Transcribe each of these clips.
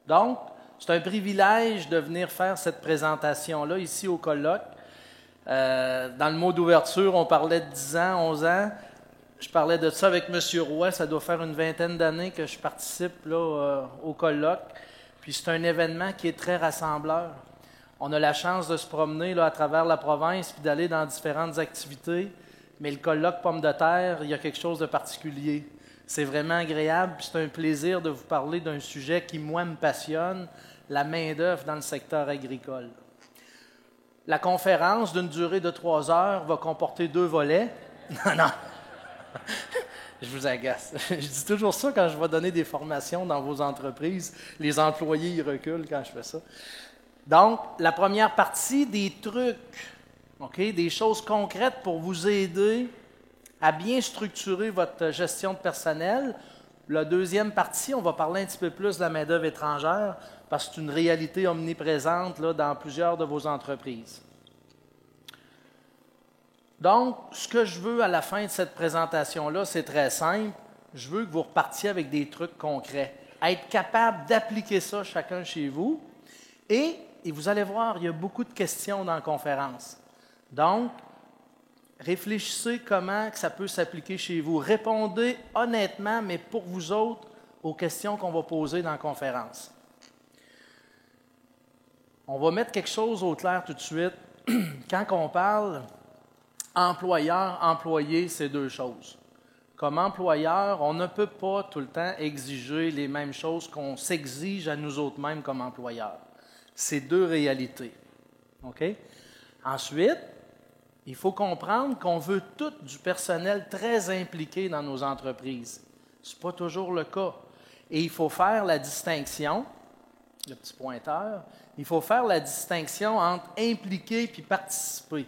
Donc, c'est un privilège de venir faire cette présentation-là ici au colloque. Dans le mot d'ouverture, on parlait de 10 ans, 11 ans. Je parlais de ça avec M. Roy. Ça doit faire une vingtaine d'années que je participe là, au colloque. Puis c'est un événement qui est très rassembleur. On a la chance de se promener là, à travers la province puis d'aller dans différentes activités. Mais le colloque Pommes de terre, il y a quelque chose de particulier. C'est vraiment agréable, puis c'est un plaisir de vous parler d'un sujet qui, moi, me passionne, la main-d'œuvre dans le secteur agricole. La conférence, d'une durée de 3 heures, va comporter 2 volets. Non, je vous agace. Je dis toujours ça quand je vais donner des formations dans vos entreprises. Les employés, ils reculent quand je fais ça. Donc, la première partie, des trucs, des choses concrètes pour vous aider à bien structurer votre gestion de personnel. La deuxième partie, on va parler un petit peu plus de la main-d'œuvre étrangère parce que c'est une réalité omniprésente là, dans plusieurs de vos entreprises. Donc, ce que je veux à la fin de cette présentation-là, c'est très simple. Je veux que vous repartiez avec des trucs concrets. Être capable d'appliquer ça chacun chez vous. Et vous allez voir, il y a beaucoup de questions dans la conférence. Donc, réfléchissez comment que ça peut s'appliquer chez vous. Répondez honnêtement, mais pour vous autres, aux questions qu'on va poser dans la conférence. On va mettre quelque chose au clair tout de suite. Quand on parle employeur, employé, c'est 2 choses. Comme employeur, on ne peut pas tout le temps exiger les mêmes choses qu'on s'exige à nous autres mêmes comme employeurs. C'est 2 réalités. OK? Ensuite, il faut comprendre qu'on veut tout du personnel très impliqué dans nos entreprises. Ce n'est pas toujours le cas. Et il faut faire la distinction, le petit pointeur, il faut faire la distinction entre impliquer et participer.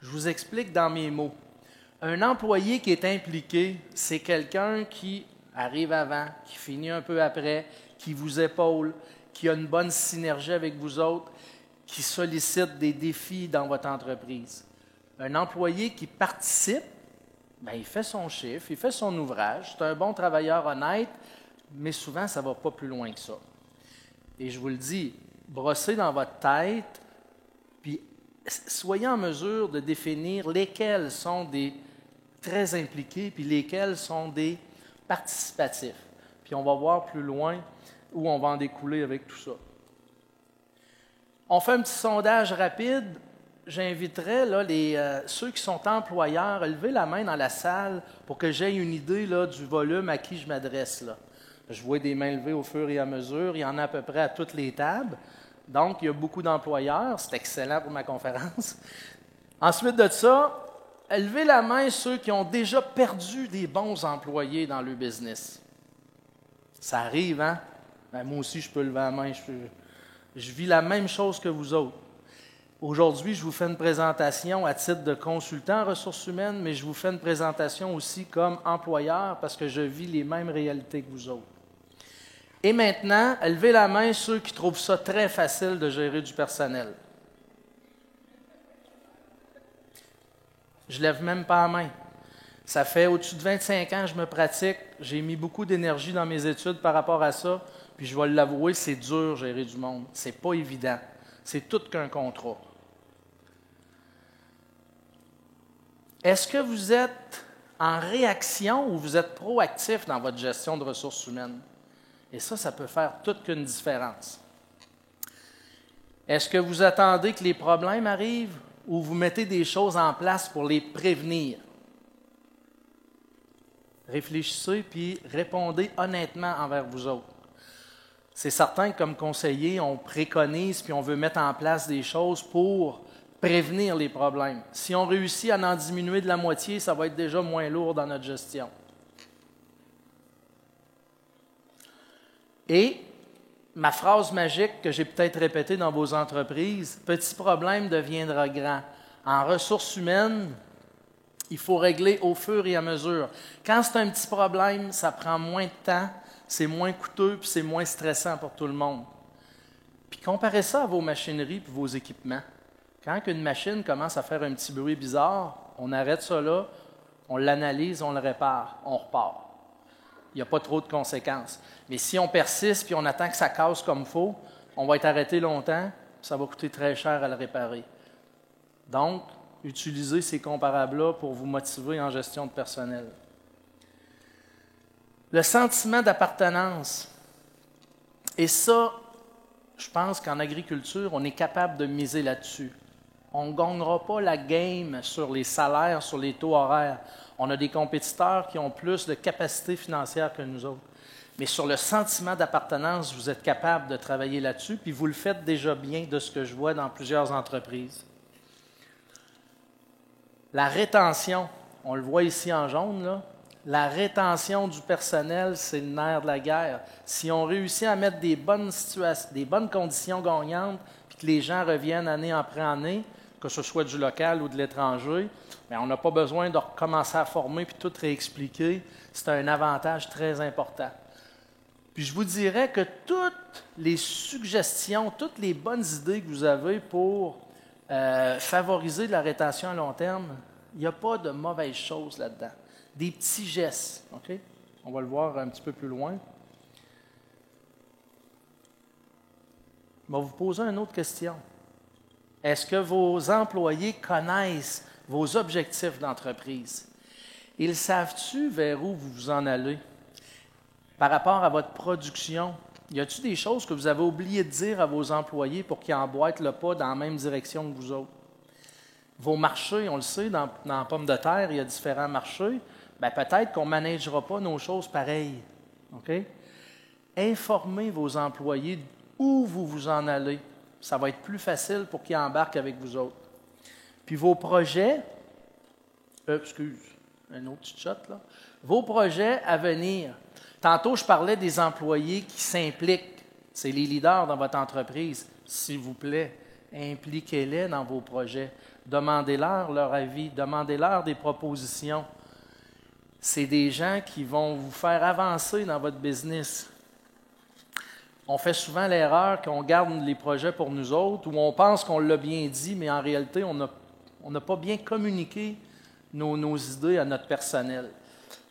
Je vous explique dans mes mots. Un employé qui est impliqué, c'est quelqu'un qui arrive avant, qui finit un peu après, qui vous épaule, qui a une bonne synergie avec vous autres, qui sollicite des défis dans votre entreprise. Un employé qui participe, bien, il fait son chiffre, il fait son ouvrage, c'est un bon travailleur honnête, mais souvent, ça ne va pas plus loin que ça. Et je vous le dis, brossez dans votre tête, puis soyez en mesure de définir lesquels sont des très impliqués, puis lesquels sont des participatifs. Puis on va voir plus loin où on va en découler avec tout ça. On fait un petit sondage rapide. J'inviterais là, ceux qui sont employeurs à lever la main dans la salle pour que j'aie une idée là, du volume à qui je m'adresse. Là. Je vois des mains levées au fur et à mesure. Il y en a à peu près à toutes les tables. Donc, il y a beaucoup d'employeurs. C'est excellent pour ma conférence. Ensuite de ça, levez la main ceux qui ont déjà perdu des bons employés dans leur business. Ça arrive, hein? Ben, moi aussi, je peux lever la main. Je vis la même chose que vous autres. Aujourd'hui, je vous fais une présentation à titre de consultant en ressources humaines, mais je vous fais une présentation aussi comme employeur parce que je vis les mêmes réalités que vous autres. Et maintenant, levez la main ceux qui trouvent ça très facile de gérer du personnel. Je ne lève même pas la main. Ça fait au-dessus de 25 ans que je me pratique. J'ai mis beaucoup d'énergie dans mes études par rapport à ça. Puis je vais l'avouer, c'est dur gérer du monde. C'est pas évident. C'est tout qu'un contrat. Est-ce que vous êtes en réaction ou vous êtes proactif dans votre gestion de ressources humaines? Et ça peut faire toute qu'une différence. Est-ce que vous attendez que les problèmes arrivent ou vous mettez des choses en place pour les prévenir? Réfléchissez puis répondez honnêtement envers vous autres. C'est certain que comme conseiller, on préconise puis on veut mettre en place des choses pour prévenir les problèmes. Si on réussit à en diminuer de la moitié, ça va être déjà moins lourd dans notre gestion. Et ma phrase magique que j'ai peut-être répétée dans vos entreprises, petit problème deviendra grand. En ressources humaines, il faut régler au fur et à mesure. Quand c'est un petit problème, ça prend moins de temps, c'est moins coûteux puis c'est moins stressant pour tout le monde. Puis comparez ça à vos machineries puis vos équipements. Quand une machine commence à faire un petit bruit bizarre, on arrête ça là, on l'analyse, on le répare, on repart. il n'y a pas trop de conséquences. Mais si on persiste puis on attend que ça casse comme il faut, on va être arrêté longtemps, puis ça va coûter très cher à le réparer. Donc, utilisez ces comparables-là pour vous motiver en gestion de personnel. Le sentiment d'appartenance. Et ça, je pense qu'en agriculture, on est capable de miser là-dessus. On ne gagnera pas la game sur les salaires, sur les taux horaires. On a des compétiteurs qui ont plus de capacité financière que nous autres. Mais sur le sentiment d'appartenance, vous êtes capable de travailler là-dessus, puis vous le faites déjà bien de ce que je vois dans plusieurs entreprises. La rétention, on le voit ici en jaune, là. La rétention du personnel, c'est le nerf de la guerre. Si on réussit à mettre des bonnes situations, des bonnes conditions gagnantes, puis que les gens reviennent année après année, que ce soit du local ou de l'étranger, bien, on n'a pas besoin de recommencer à former puis tout réexpliquer. C'est un avantage très important. Puis je vous dirais que toutes les suggestions, toutes les bonnes idées que vous avez pour favoriser la rétention à long terme, il n'y a pas de mauvaises choses là-dedans. Des petits gestes. OK? On va le voir un petit peu plus loin. Je vais vous poser une autre question. Est-ce que vos employés connaissent vos objectifs d'entreprise? Ils savent-tu vers où vous vous en allez? Par rapport à votre production, y a-t-il des choses que vous avez oublié de dire à vos employés pour qu'ils emboîtent le pas dans la même direction que vous autres? Vos marchés, on le sait, dans la pomme de terre, il y a différents marchés. Bien, peut-être qu'on ne managera pas nos choses pareilles. OK? Informez vos employés où vous vous en allez. Ça va être plus facile pour qu'ils embarquent avec vous autres. Puis vos projets, un autre petit shot, là. Vos projets à venir. Tantôt, je parlais des employés qui s'impliquent. C'est les leaders dans votre entreprise. S'il vous plaît, impliquez-les dans vos projets. Demandez-leur leur avis. Demandez-leur des propositions. C'est des gens qui vont vous faire avancer dans votre business. On fait souvent l'erreur qu'on garde les projets pour nous autres ou on pense qu'on l'a bien dit, mais en réalité, on n'a pas bien communiqué nos idées à notre personnel.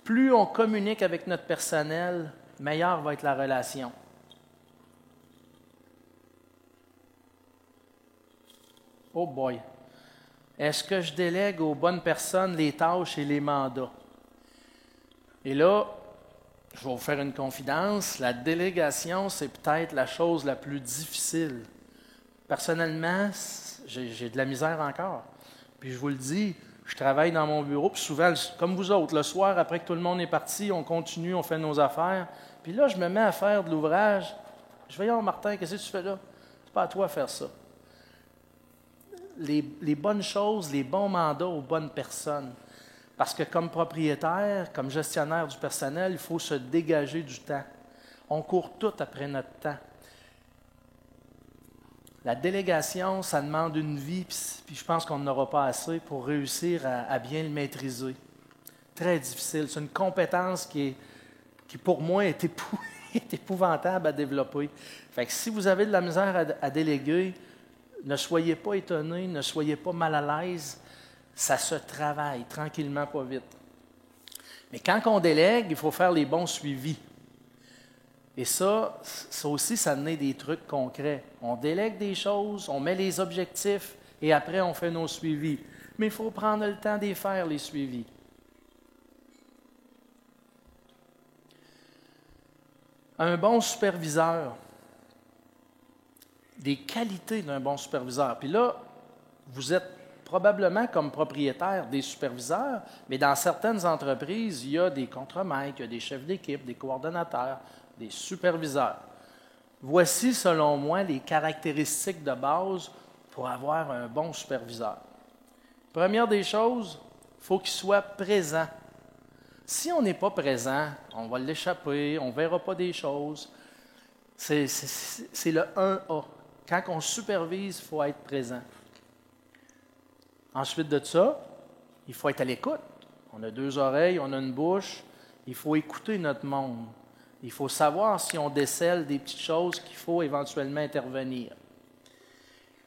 Plus on communique avec notre personnel, meilleure va être la relation. Oh boy! Est-ce que je délègue aux bonnes personnes les tâches et les mandats? Et là, je vais vous faire une confidence, la délégation, c'est peut-être la chose la plus difficile. Personnellement, j'ai de la misère encore. Puis je vous le dis, je travaille dans mon bureau, puis souvent, comme vous autres, le soir, après que tout le monde est parti, on continue, on fait nos affaires. Puis là, je me mets à faire de l'ouvrage. Je vais dire, Martin, qu'est-ce que tu fais là? C'est pas à toi de faire ça. Les bonnes choses, les bons mandats aux bonnes personnes. Parce que comme propriétaire, comme gestionnaire du personnel, il faut se dégager du temps. On court tout après notre temps. La délégation, ça demande une vie, puis je pense qu'on n'aura pas assez pour réussir à bien le maîtriser. Très difficile. C'est une compétence qui pour moi, est épouvantable à développer. Fait que si vous avez de la misère à déléguer, ne soyez pas étonnés, ne soyez pas mal à l'aise. Ça se travaille tranquillement, pas vite. Mais quand on délègue, il faut faire les bons suivis. Et ça aussi, ça naît des trucs concrets. On délègue des choses, on met les objectifs et après, on fait nos suivis. Mais il faut prendre le temps d'y faire, les suivis. Un bon superviseur. Des qualités d'un bon superviseur. Puis là, vous êtes probablement comme propriétaire des superviseurs, mais dans certaines entreprises, il y a des contremaîtres, il y a des chefs d'équipe, des coordonnateurs, des superviseurs. Voici, selon moi, les caractéristiques de base pour avoir un bon superviseur. Première des choses, il faut qu'il soit présent. Si on n'est pas présent, on va l'échapper, on ne verra pas des choses. C'est le 1A. Quand on supervise, il faut être présent. Ensuite de ça, il faut être à l'écoute. On a 2 oreilles, on a une bouche. Il faut écouter notre monde. Il faut savoir si on décèle des petites choses qu'il faut éventuellement intervenir.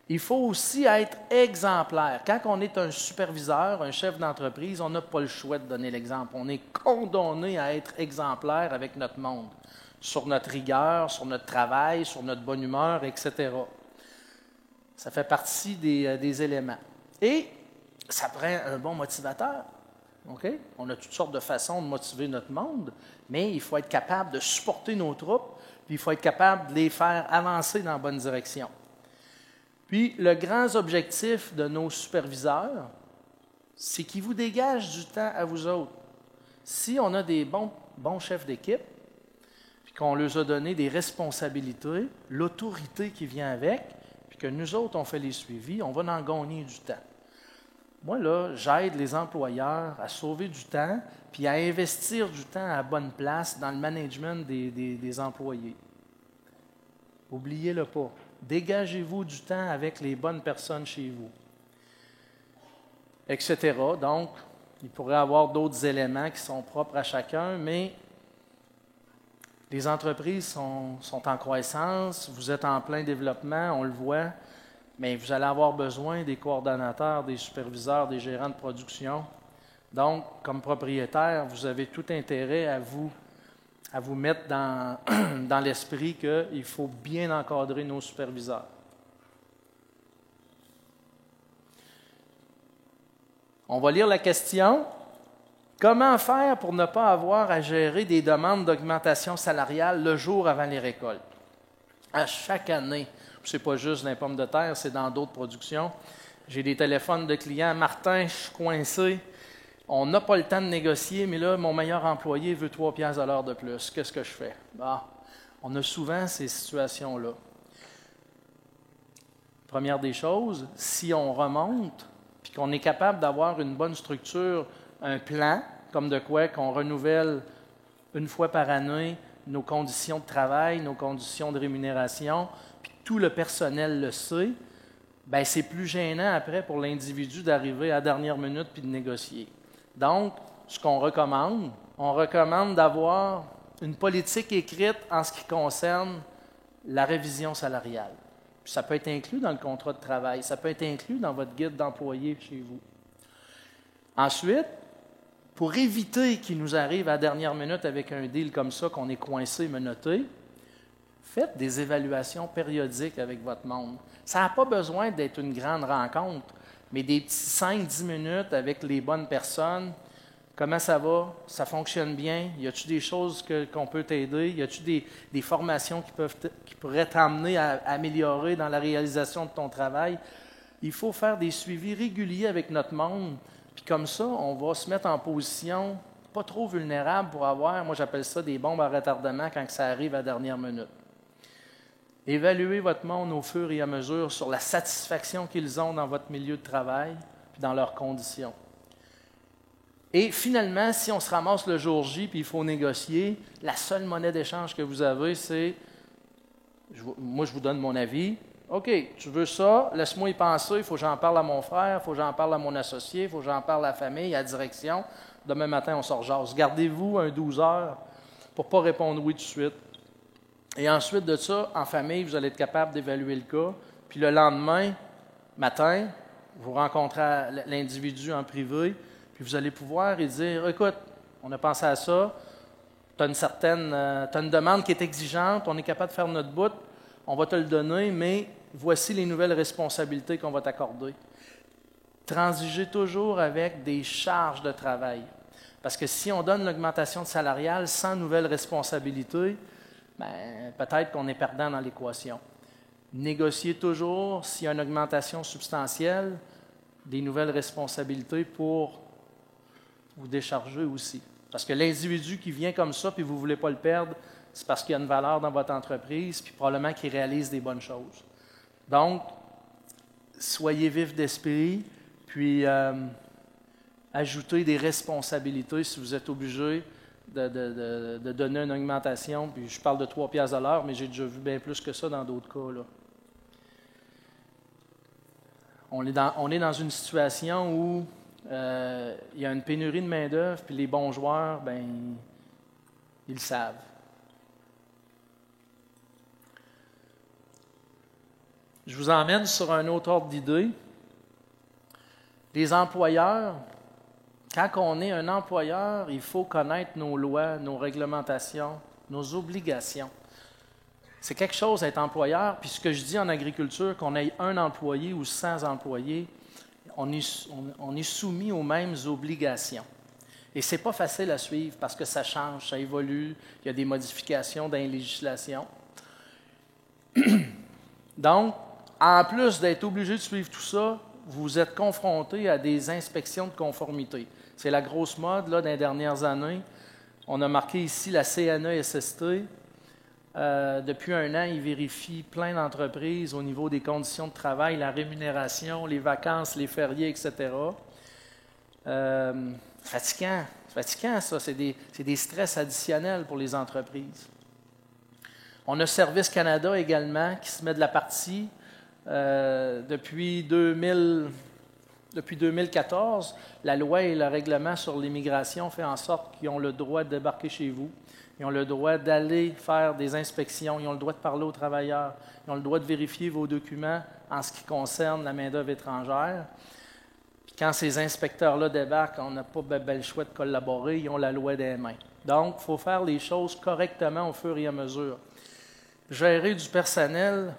Il faut aussi être exemplaire. Quand on est un superviseur, un chef d'entreprise, on n'a pas le choix de donner l'exemple. On est condamné à être exemplaire avec notre monde, sur notre rigueur, sur notre travail, sur notre bonne humeur, etc. Ça fait partie des éléments. Et ça prend un bon motivateur. Okay? On a toutes sortes de façons de motiver notre monde, mais il faut être capable de supporter nos troupes, puis il faut être capable de les faire avancer dans la bonne direction. Puis, le grand objectif de nos superviseurs, c'est qu'ils vous dégagent du temps à vous autres. Si on a des bons chefs d'équipe, puis qu'on leur a donné des responsabilités, l'autorité qui vient avec, puis que nous autres, on fait les suivis, on va en gagner du temps. Moi, là, j'aide les employeurs à sauver du temps, puis à investir du temps à la bonne place dans le management des employés. N'oubliez-le pas. Dégagez-vous du temps avec les bonnes personnes chez vous, etc. Donc, il pourrait y avoir d'autres éléments qui sont propres à chacun, mais les entreprises sont en croissance, vous êtes en plein développement, on le voit, mais vous allez avoir besoin des coordonnateurs, des superviseurs, des gérants de production. Donc, comme propriétaire, vous avez tout intérêt à vous mettre dans, dans l'esprit qu'il faut bien encadrer nos superviseurs. On va lire la question. Comment faire pour ne pas avoir à gérer des demandes d'augmentation salariale le jour avant les récoltes? À chaque année, ce n'est pas juste dans les pommes de terre, c'est dans d'autres productions. J'ai des téléphones de clients. Martin, je suis coincé. On n'a pas le temps de négocier, mais là, mon meilleur employé veut 3 piastres à l'heure de plus. Qu'est-ce que je fais? On a souvent ces situations-là. Première des choses, si on remonte, puis qu'on est capable d'avoir une bonne structure, un plan, comme de quoi qu'on renouvelle une fois par année nos conditions de travail, nos conditions de rémunération, puis tout le personnel le sait, bien, c'est plus gênant après pour l'individu d'arriver à la dernière minute puis de négocier. Donc, ce qu'on recommande, on recommande d'avoir une politique écrite en ce qui concerne la révision salariale. Puis ça peut être inclus dans le contrat de travail, ça peut être inclus dans votre guide d'employé chez vous. Ensuite, pour éviter qu'il nous arrive à la dernière minute avec un deal comme ça, qu'on est coincé, menotté, faites des évaluations périodiques avec votre monde. Ça n'a pas besoin d'être une grande rencontre, mais des petits 5-10 minutes avec les bonnes personnes. Comment ça va? Ça fonctionne bien? Y a-t-il des choses qu'on peut t'aider? Y a-t-il des formations qui pourraient t'amener à améliorer dans la réalisation de ton travail? Il faut faire des suivis réguliers avec notre monde. Puis comme ça, on va se mettre en position pas trop vulnérable pour avoir, moi j'appelle ça des bombes à retardement quand ça arrive à la dernière minute. Évaluez votre monde au fur et à mesure sur la satisfaction qu'ils ont dans votre milieu de travail puis dans leurs conditions. Et finalement, si on se ramasse le jour J puis il faut négocier, la seule monnaie d'échange que vous avez, c'est moi je vous donne mon avis. OK, tu veux ça, laisse-moi y penser, il faut que j'en parle à mon frère, il faut que j'en parle à mon associé, il faut que j'en parle à la famille, à la direction. Demain matin, on sort jase. Gardez-vous un 12 heures pour ne pas répondre oui tout de suite. Et ensuite de ça, en famille, vous allez être capable d'évaluer le cas. Puis le lendemain matin, vous rencontrez l'individu en privé, puis vous allez pouvoir lui dire, écoute, on a pensé à ça, tu as une demande qui est exigeante, on est capable de faire notre bout, on va te le donner, mais voici les nouvelles responsabilités qu'on va t'accorder. Transigez toujours avec des charges de travail. Parce que si on donne l'augmentation salariale sans nouvelles responsabilités, bien, peut-être qu'on est perdant dans l'équation. Négociez toujours, s'il y a une augmentation substantielle, des nouvelles responsabilités pour vous décharger aussi. Parce que l'individu qui vient comme ça, puis vous ne voulez pas le perdre, c'est parce qu'il y a une valeur dans votre entreprise, puis probablement qu'il réalise des bonnes choses. Donc, soyez vif d'esprit, puis ajoutez des responsabilités si vous êtes obligé de donner une augmentation. Puis je parle de 3 piastres à l'heure, mais j'ai déjà vu bien plus que ça dans d'autres cas, là. On est dans une situation où il y a une pénurie de main-d'œuvre, puis les bons joueurs, ben, ils le savent. Je vous emmène sur un autre ordre d'idée. Les employeurs, quand on est un employeur, il faut connaître nos lois, nos réglementations, nos obligations. C'est quelque chose d'être employeur, puis ce que je dis en agriculture, qu'on ait un employé ou 100 employés, on est soumis aux mêmes obligations. Et ce n'est pas facile à suivre parce que ça change, ça évolue, il y a des modifications dans les législations. Donc, en plus d'être obligé de suivre tout ça, vous êtes confronté à des inspections de conformité. C'est la grosse mode là, dans les dernières années. On a marqué ici la CNESST. Depuis un an, ils vérifient plein d'entreprises au niveau des conditions de travail, la rémunération, les vacances, les fériés, etc. Fatigant ça. C'est des stress additionnels pour les entreprises. On a Service Canada également qui se met de la partie. Depuis 2014, la loi et le règlement sur l'immigration font en sorte qu'ils ont le droit de débarquer chez vous. Ils ont le droit d'aller faire des inspections. Ils ont le droit de parler aux travailleurs. Ils ont le droit de vérifier vos documents en ce qui concerne la main-d'œuvre étrangère. Puis quand ces inspecteurs-là débarquent, on n'a pas le choix de collaborer. Ils ont la loi des mains. Donc, il faut faire les choses correctement au fur et à mesure. Gérer du personnel,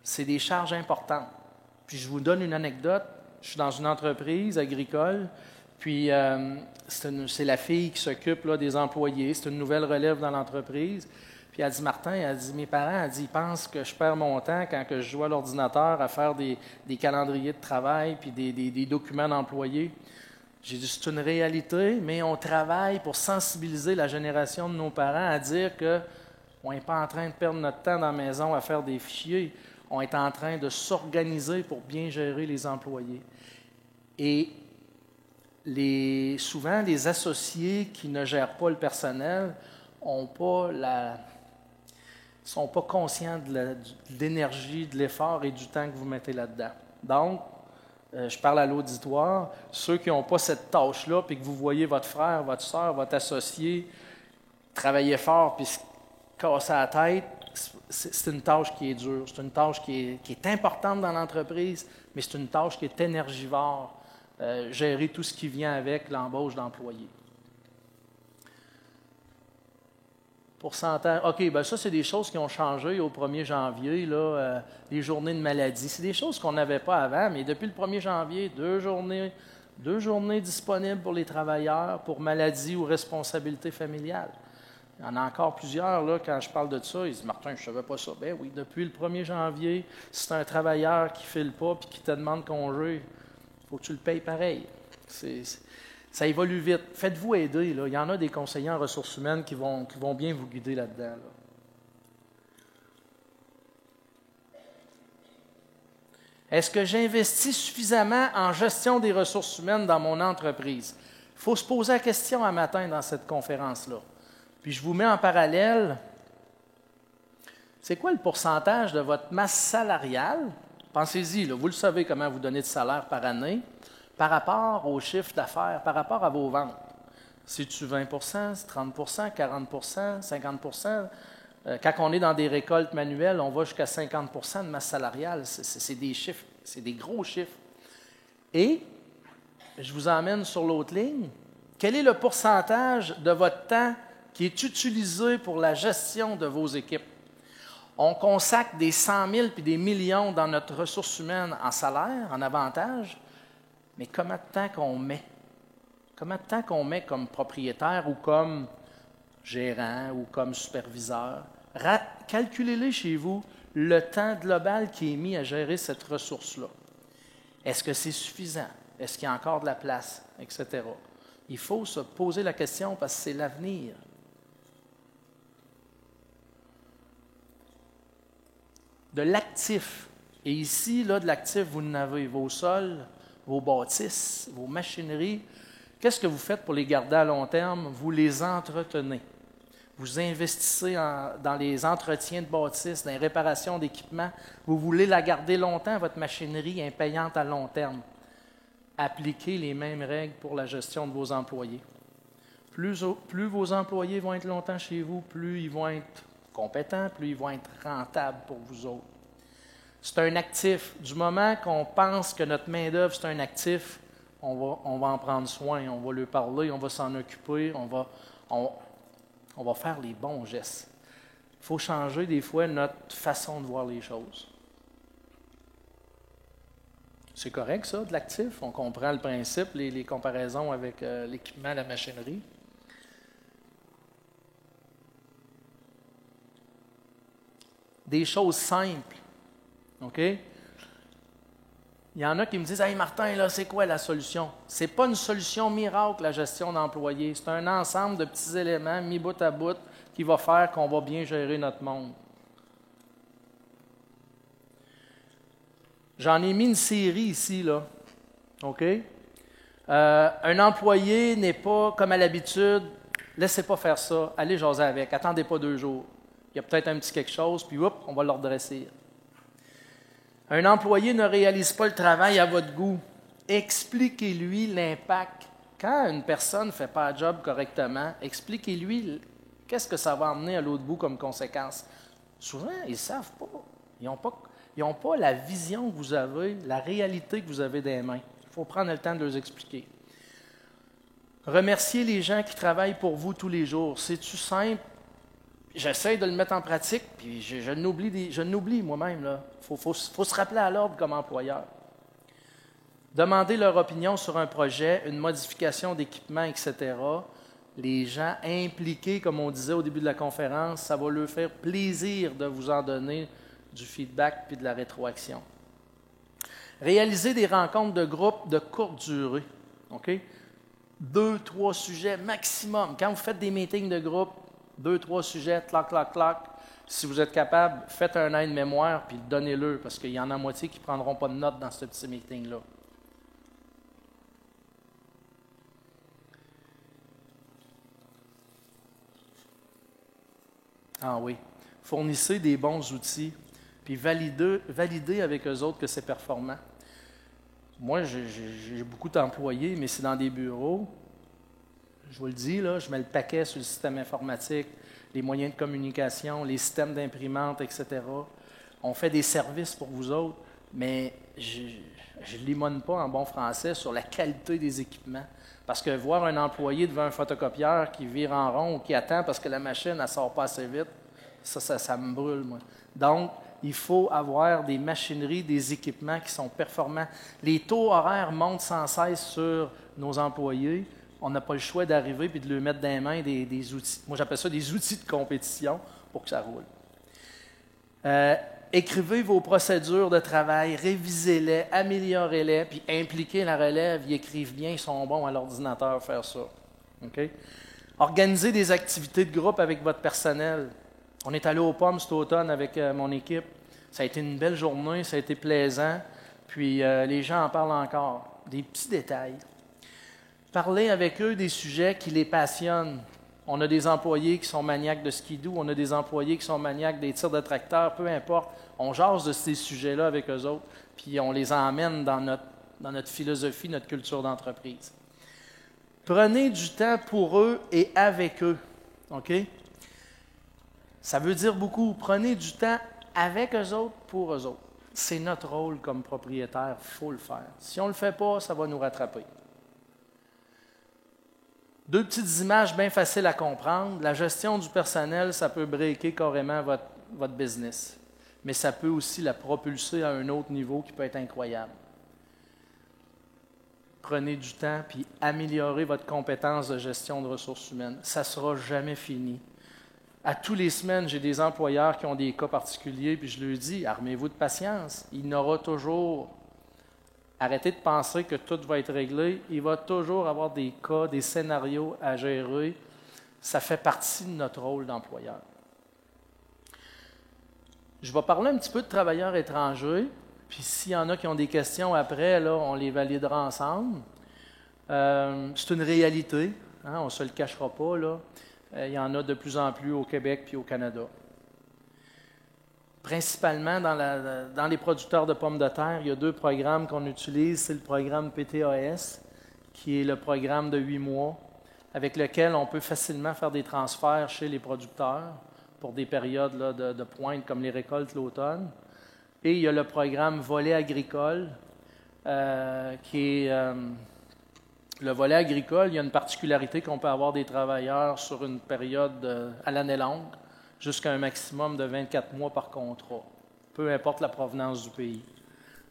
c'est des charges importantes. Puis je vous donne une anecdote. Je suis dans une entreprise agricole, puis c'est la fille qui s'occupe là, des employés. C'est une nouvelle relève dans l'entreprise. Puis elle dit, Martin, elle dit, mes parents, ils pensent que je perds mon temps quand que je joue à l'ordinateur à faire des calendriers de travail puis des documents d'employés. J'ai dit, c'est une réalité, mais on travaille pour sensibiliser la génération de nos parents à dire qu'on n'est pas en train de perdre notre temps dans la maison à faire des fichiers. On est en train de s'organiser pour bien gérer les employés. Et souvent, les associés qui ne gèrent pas le personnel sont pas conscients de l'énergie, de l'effort et du temps que vous mettez là-dedans. Donc, je parle à l'auditoire, ceux qui n'ont pas cette tâche-là, puis que vous voyez votre frère, votre soeur, votre associé travailler fort puis se casser la tête, c'est une tâche qui est dure, c'est une tâche qui est importante dans l'entreprise, mais c'est une tâche qui est énergivore, gérer tout ce qui vient avec l'embauche d'employés. Pourcentage. OK, bien ça, c'est des choses qui ont changé au 1er janvier, là, les journées de maladie. C'est des choses qu'on n'avait pas avant, mais depuis le 1er janvier, 2 journées disponibles pour les travailleurs pour maladie ou responsabilité familiale. Il y en a encore plusieurs, là, quand je parle de ça, ils disent « Martin, je ne savais pas ça. » Bien oui, depuis le 1er janvier, si c'est un travailleur qui ne file pas et qui te demande congé, il faut que tu le payes pareil. Ça évolue vite. Faites-vous aider. Là. Il y en a des conseillers en ressources humaines qui vont bien vous guider là-dedans. Là. Est-ce que j'investis suffisamment en gestion des ressources humaines dans mon entreprise? Il faut se poser la question un matin dans cette conférence-là. Puis je vous mets en parallèle, c'est quoi le pourcentage de votre masse salariale? Pensez-y, là, vous le savez comment vous donnez de salaire par année, par rapport au chiffre d'affaires, par rapport à vos ventes. C'est-tu 20 c'est 30 40 50 Quand on est dans des récoltes manuelles, on va jusqu'à 50 de masse salariale. C'est des chiffres, c'est des gros chiffres. Et, je vous emmène sur l'autre ligne. Quel est le pourcentage de votre temps qui est utilisé pour la gestion de vos équipes? On consacre des 100 000 puis des millions dans notre ressource humaine en salaire, en avantage, mais combien de temps qu'on met? Combien de temps qu'on met comme propriétaire ou comme gérant ou comme superviseur? Calculez-les chez vous, le temps global qui est mis à gérer cette ressource-là. Est-ce que c'est suffisant? Est-ce qu'il y a encore de la place? Etc. Il faut se poser la question parce que c'est l'avenir. De l'actif. Et ici, là, de l'actif, vous en avez vos sols, vos bâtisses, vos machineries. Qu'est-ce que vous faites pour les garder à long terme? Vous les entretenez. Vous investissez dans les entretiens de bâtisses, dans les réparations d'équipements. Vous voulez la garder longtemps, votre machinerie est payante à long terme. Appliquez les mêmes règles pour la gestion de vos employés. Plus vos employés vont être longtemps chez vous, plus ils vont être compétents, plus ils vont être rentables pour vous autres. C'est un actif. Du moment qu'on pense que notre main-d'œuvre, c'est un actif, on va en prendre soin, on va lui parler, on va s'en occuper, on va faire les bons gestes. Il faut changer des fois notre façon de voir les choses. C'est correct, ça, de l'actif. On comprend le principe, les comparaisons avec l'équipement, la machinerie. Des choses simples. OK? Il y en a qui me disent « Hey Martin, là, c'est quoi la solution? » Ce n'est pas une solution miracle, la gestion d'employés. C'est un ensemble de petits éléments mis bout à bout qui va faire qu'on va bien gérer notre monde. J'en ai mis une série ici, là. OK? Un employé n'est pas comme à l'habitude. Laissez pas faire ça. Allez jaser avec. Attendez pas 2 jours. Il y a peut-être un petit quelque chose, puis hop, on va le redresser. Un employé ne réalise pas le travail à votre goût. Expliquez-lui l'impact. Quand une personne ne fait pas le job correctement, expliquez-lui qu'est-ce que ça va emmener à l'autre bout comme conséquence. Souvent, ils ne savent pas. Ils n'ont pas la vision que vous avez, la réalité que vous avez dans les mains. Il faut prendre le temps de leur expliquer. Remerciez les gens qui travaillent pour vous tous les jours. C'est-tu simple? J'essaie de le mettre en pratique, puis je n'oublie moi-même. Il faut se rappeler à l'ordre comme employeur. Demandez leur opinion sur un projet, une modification d'équipement, etc. Les gens impliqués, comme on disait au début de la conférence, ça va leur faire plaisir de vous en donner du feedback puis de la rétroaction. Réalisez des rencontres de groupe de courte durée. OK? 2, 3 sujets maximum. Quand vous faites des meetings de groupe, 2, 3 sujets, clac, clac, clac. Si vous êtes capable, faites un aide-mémoire puis donnez-le, parce qu'il y en a moitié qui ne prendront pas de notes dans ce petit meeting-là. Ah oui. Fournissez des bons outils, puis validez avec eux autres que c'est performant. Moi, j'ai beaucoup d'employés, mais c'est dans des bureaux. Je vous le dis, là, je mets le paquet sur le système informatique, les moyens de communication, les systèmes d'imprimante, etc. On fait des services pour vous autres, mais je ne limonne pas en bon français sur la qualité des équipements. Parce que voir un employé devant un photocopieur qui vire en rond ou qui attend parce que la machine ne sort pas assez vite, ça me brûle, moi. Donc, il faut avoir des machineries, des équipements qui sont performants. Les taux horaires montent sans cesse sur nos employés. On n'a pas le choix d'arriver et de leur mettre dans les mains des outils. Moi, j'appelle ça des outils de compétition pour que ça roule. Écrivez vos procédures de travail, révisez-les, améliorez-les, puis impliquez la relève. Ils écrivent bien, ils sont bons à l'ordinateur faire ça. Okay? Organisez des activités de groupe avec votre personnel. On est allé aux pommes cet automne avec mon équipe. Ça a été une belle journée, ça a été plaisant. Puis les gens en parlent encore. Des petits détails. Parlez avec eux des sujets qui les passionnent. On a des employés qui sont maniaques de skidoo, on a des employés qui sont maniaques des tirs de tracteur, peu importe. On jase de ces sujets-là avec eux autres, puis on les emmène dans notre philosophie, notre culture d'entreprise. Prenez du temps pour eux et avec eux. OK? Ça veut dire beaucoup. Prenez du temps avec eux autres, pour eux autres. C'est notre rôle comme propriétaire, il faut le faire. Si on ne le fait pas, ça va nous rattraper. 2 petites images bien faciles à comprendre. La gestion du personnel, ça peut breaker carrément votre business, mais ça peut aussi la propulser à un autre niveau qui peut être incroyable. Prenez du temps puis améliorez votre compétence de gestion de ressources humaines. Ça ne sera jamais fini. À tous les semaines, j'ai des employeurs qui ont des cas particuliers, puis je leur dis, armez-vous de patience. Il y en aura toujours. Arrêtez de penser que tout va être réglé. Il va toujours avoir des cas, des scénarios à gérer. Ça fait partie de notre rôle d'employeur. Je vais parler un petit peu de travailleurs étrangers, puis s'il y en a qui ont des questions après, là, on les validera ensemble. C'est une réalité, hein, on ne se le cachera pas, là. Il y en a de plus en plus au Québec puis au Canada. Principalement dans les producteurs de pommes de terre, il y a 2 programmes qu'on utilise. C'est le programme PTAS, qui est le programme de 8 mois, avec lequel on peut facilement faire des transferts chez les producteurs pour des périodes là, de pointe comme les récoltes l'automne. Et il y a le programme Volet agricole, qui est le volet agricole. Il y a une particularité qu'on peut avoir des travailleurs sur une période à l'année longue, jusqu'à un maximum de 24 mois par contrat, peu importe la provenance du pays.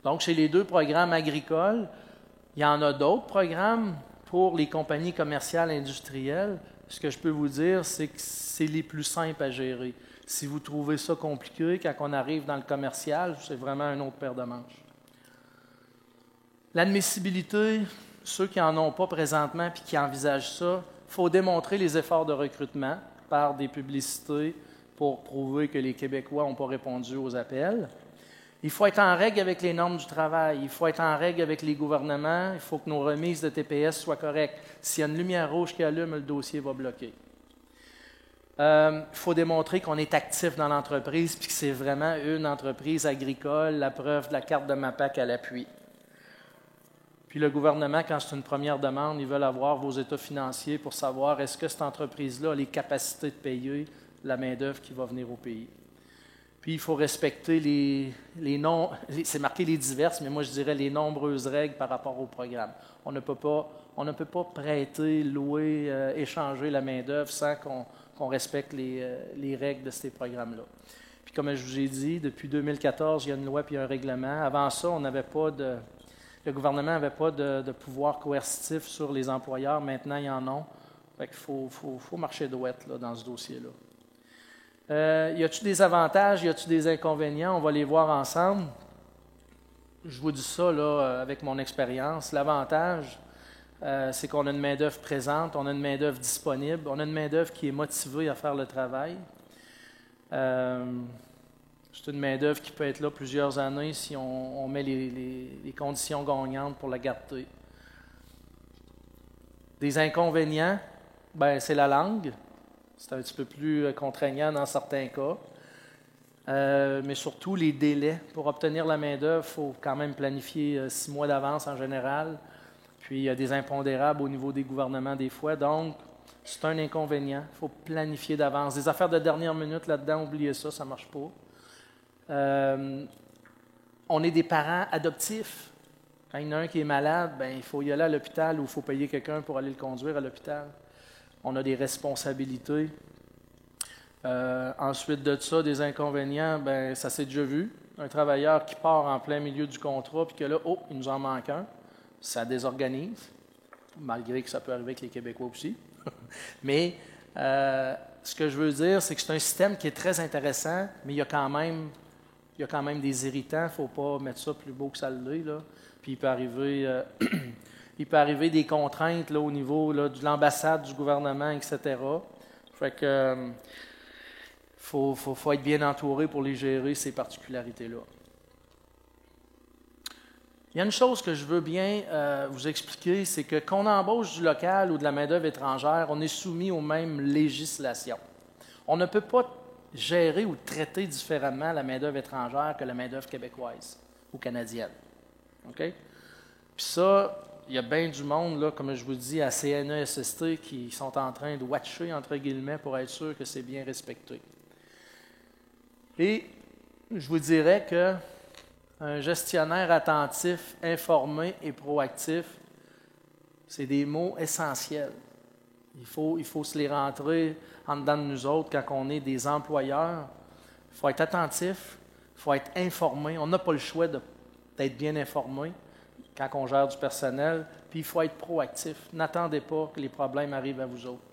Donc, chez les deux programmes agricoles, il y en a d'autres programmes pour les compagnies commerciales industrielles. Ce que je peux vous dire, c'est que c'est les plus simples à gérer. Si vous trouvez ça compliqué, quand on arrive dans le commercial, c'est vraiment un autre paire de manches. L'admissibilité, ceux qui n'en ont pas présentement et qui envisagent ça, il faut démontrer les efforts de recrutement par des publicités pour prouver que les Québécois n'ont pas répondu aux appels. Il faut être en règle avec les normes du travail, il faut être en règle avec les gouvernements, il faut que nos remises de TPS soient correctes. S'il y a une lumière rouge qui allume, le dossier va bloquer. Il faut démontrer qu'on est actif dans l'entreprise et que c'est vraiment une entreprise agricole, la preuve de la carte de MAPAC à l'appui. Puis le gouvernement, quand c'est une première demande, ils veulent avoir vos états financiers pour savoir est-ce que cette entreprise-là a les capacités de payer la main-d'œuvre qui va venir au pays. Puis il faut respecter c'est marqué les diverses, mais moi je dirais les nombreuses règles par rapport au programme. On ne peut pas prêter, louer, échanger la main-d'œuvre sans qu'on respecte les règles de ces programmes-là. Puis comme je vous ai dit, depuis 2014, il y a une loi puis un règlement. Avant ça, le gouvernement n'avait pas de pouvoir coercitif sur les employeurs. Maintenant, ils en ont. Fait qu'il faut marcher droite là, dans ce dossier-là. Y a-t-il des avantages, y a-t-il des inconvénients? On va les voir ensemble. Je vous dis ça là, avec mon expérience. L'avantage, c'est qu'on a une main-d'œuvre présente, on a une main-d'œuvre disponible, on a une main-d'œuvre qui est motivée à faire le travail. C'est une main-d'œuvre qui peut être là plusieurs années si on met les conditions gagnantes pour la garder. Des inconvénients, c'est la langue. C'est un petit peu plus contraignant dans certains cas. Mais surtout, les délais. Pour obtenir la main-d'œuvre, il faut quand même planifier 6 mois d'avance en général. Puis, il y a des impondérables au niveau des gouvernements des fois. Donc, c'est un inconvénient. Il faut planifier d'avance. Des affaires de dernière minute là-dedans, oubliez ça, ça ne marche pas. On est des parents adoptifs. Quand il y en a un qui est malade, il faut y aller à l'hôpital ou il faut payer quelqu'un pour aller le conduire à l'hôpital. On a des responsabilités. Ensuite de ça, des inconvénients, ça s'est déjà vu. Un travailleur qui part en plein milieu du contrat, puis que là, il nous en manque un, ça désorganise, malgré que ça peut arriver avec les Québécois aussi. Mais ce que je veux dire, c'est que c'est un système qui est très intéressant, mais il y a quand même des irritants. Il ne faut pas mettre ça plus beau que ça l'est, là. Puis il peut arriver des contraintes là, au niveau là, de l'ambassade, du gouvernement, etc. Fait que faut être bien entouré pour les gérer, ces particularités-là. Il y a une chose que je veux bien vous expliquer, c'est que qu'on embauche du local ou de la main-d'œuvre étrangère, on est soumis aux mêmes législations. On ne peut pas gérer ou traiter différemment la main-d'œuvre étrangère que la main-d'œuvre québécoise ou canadienne. OK? Puis ça, il y a bien du monde, là, comme je vous dis, à CNESST qui sont en train de watcher, entre guillemets, pour être sûr que c'est bien respecté. Et je vous dirais qu'un gestionnaire attentif, informé et proactif, c'est des mots essentiels. Il faut se les rentrer en dedans de nous autres quand on est des employeurs. Il faut être attentif, il faut être informé. On n'a pas le choix d'être bien informé quand on gère du personnel, puis il faut être proactif. N'attendez pas que les problèmes arrivent à vous autres.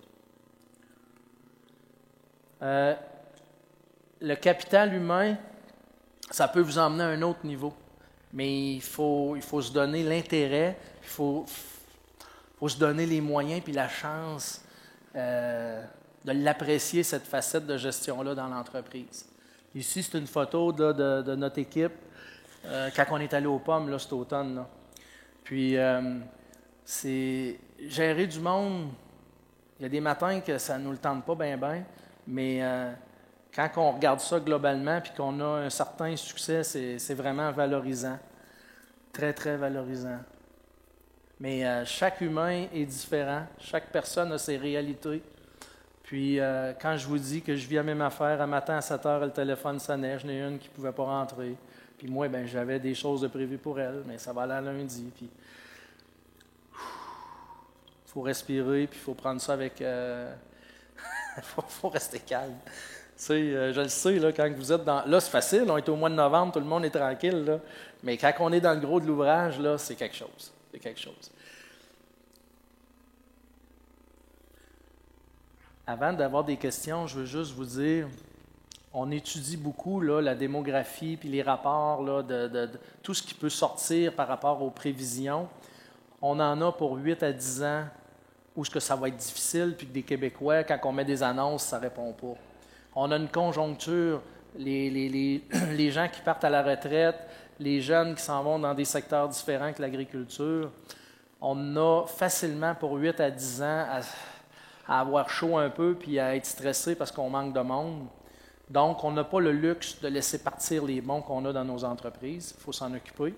Le capital humain, ça peut vous emmener à un autre niveau, mais il faut se donner l'intérêt, il faut se donner les moyens puis la chance de l'apprécier, cette facette de gestion-là dans l'entreprise. Ici, c'est une photo de notre équipe quand on est allé aux pommes là, cet automne. Là. Puis, c'est gérer du monde. Il y a des matins que ça ne nous le tente pas bien, mais quand on regarde ça globalement puis qu'on a un certain succès, c'est vraiment valorisant. Très, très valorisant. Mais chaque humain est différent. Chaque personne a ses réalités. Puis, quand je vous dis que je vis la même affaire, un matin à 7 heures, le téléphone sonnait, je n'ai une qui ne pouvait pas rentrer. Puis moi, ben, j'avais des choses de prévues pour elle, mais ça va aller à lundi. Puis il faut respirer, puis il faut prendre ça avec... faut rester calme. Tu sais, je le sais, là, quand vous êtes dans... Là, c'est facile, on est au mois de novembre, tout le monde est tranquille, là. Mais quand on est dans le gros de l'ouvrage, là, c'est quelque chose. C'est quelque chose. Avant d'avoir des questions, je veux juste vous dire, on étudie beaucoup là, la démographie puis les rapports là, de tout ce qui peut sortir par rapport aux prévisions. On en a pour 8 à 10 ans où ce que ça va être difficile, puis que des Québécois, quand on met des annonces, ça ne répond pas. On a une conjoncture, les gens qui partent à la retraite, les jeunes qui s'en vont dans des secteurs différents que l'agriculture. On a facilement pour 8 à 10 ans à avoir chaud un peu puis à être stressé parce qu'on manque de monde. Donc, on n'a pas le luxe de laisser partir les bons qu'on a dans nos entreprises. Il faut s'en occuper.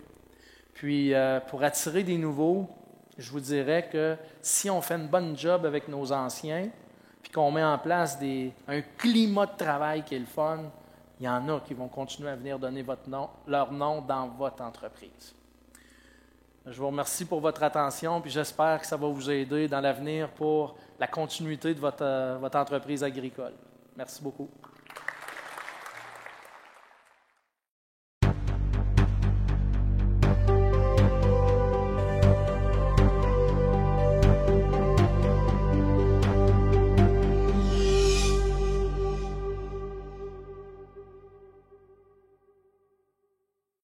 Puis, pour attirer des nouveaux, je vous dirais que si on fait une bonne job avec nos anciens, puis qu'on met en place un climat de travail qui est le fun, il y en a qui vont continuer à venir donner leur nom dans votre entreprise. Je vous remercie pour votre attention, puis j'espère que ça va vous aider dans l'avenir pour la continuité de votre entreprise agricole. Merci beaucoup.